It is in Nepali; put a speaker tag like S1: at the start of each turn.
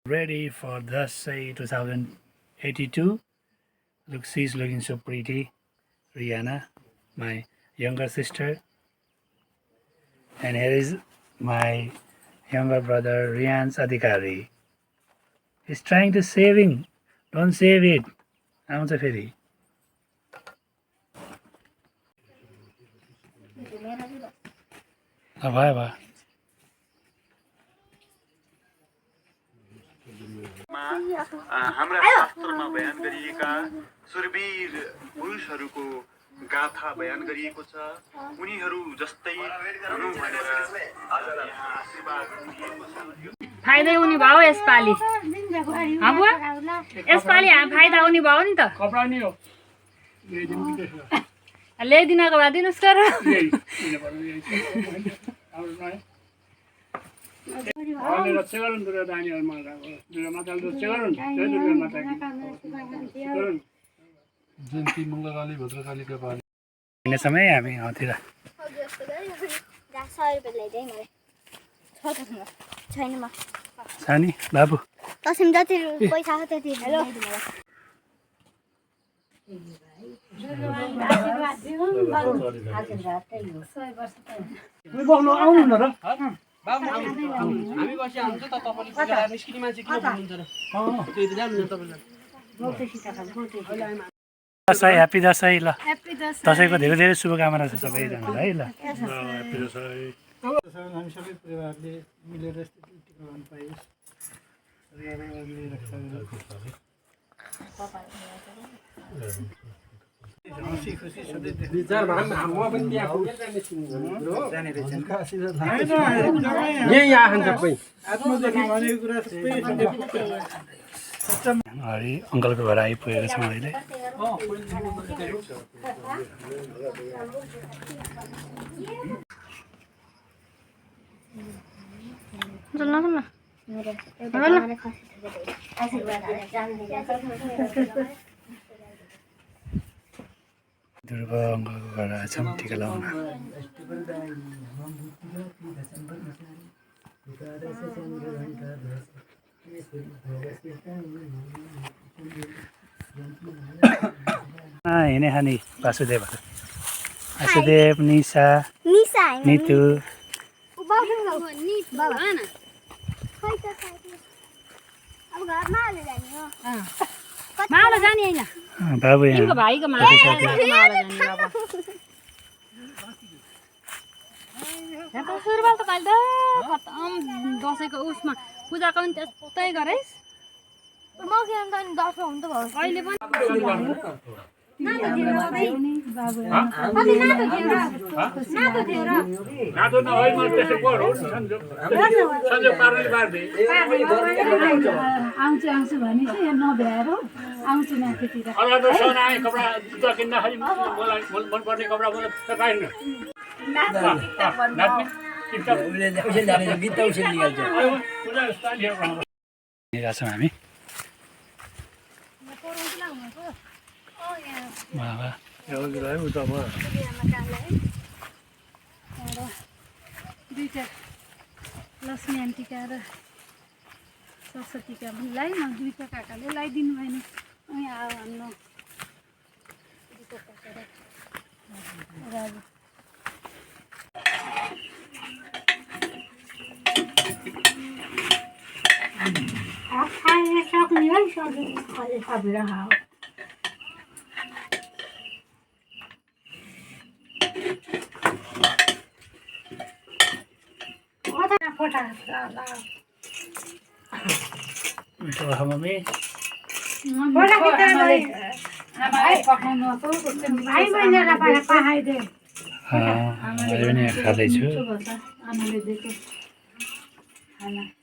S1: Ready for Dasai 2082. Look, she's looking so pretty. Rihanna, my younger sister. And here is my younger brother, Rian's Adhikari. He's trying to save him. Don't save it. I'm the ferry. Bye.
S2: हाम्रा शास्त्रमा बयान गरिएका सुरवीर पुरुषहरूको गाथा बयान गरिएको छ उनीहरू जस्तै हुनु भनेर यहाँ आशीर्वाद दिएको छ
S3: फाइदा हुने भयो यसपालि बुवा यसपालि फाइदा हुने भयो नि त
S1: कपडा नि हो
S3: ल्याइदिनको भए दिनुहोस् तर
S1: रक्षा गरौँ दुर्गा दानीहरूमा दुर्गा माताले रक्षा गरौँ जय दुर्गा माता जयन्ती मङ्गलकाली भद्रकालीका पाली हिँड्ने समय हामी गाउँतिर सानी बाबु
S4: तसिम जति पैसा छ त्यति हेलो
S1: आउनु न र
S5: हामी बसी आउँछ त तपाईले पूजा निस्किने मान्छे किन भन्नुहुन्छ र त्यही त जानु न तपाईलाई
S1: दसैँ ह्याप्पी दसैँ ल दसैँको धेरै धेरै शुभकामना छ सबैजनालाई है ल ह्याप्पी दसैँ हामी सबै परिवारले मिलेर यस्तो टिका लगाउन पाइयोस् हरि अङ्कलको घर आइपुगेको छौँ अहिले दुर्गा अङ्कलको घर आएछौँ टिका लगाउन हिँडे खाने वासुदेव निशा नितु
S3: माउला जाने हैन
S1: बाबु यहाँ
S3: भाइको माउला सुरुवाल त पाइल त खतम दसैँको उसमा पूजाको पनि त्यस्तै गरेस्
S4: म के अन्त दसैँ हुन त भयो
S3: अहिले पनि
S1: नातो न होइन त्यसो गरौ संजोग पार्ने बार्दै
S6: आउँछु भने चाहिँ नभ्याएर आउँछु माथितिर
S1: अरूलाई त सोनाए कपडा जुत्ता किन्दाखेरि मलाई मनपर्ने कपडा मलाई पाइन्न हामी
S6: दुईटा लक्ष्मी आन्टीका र सरस्वतीका लाई न दुईटा काकाले लगाइदिनु भएन अनि आयो हाम्रो दुईटा काका राजु
S4: सक्ने है सबैले
S1: मम्मी खाँदैछु
S6: आमाले दिएको खाना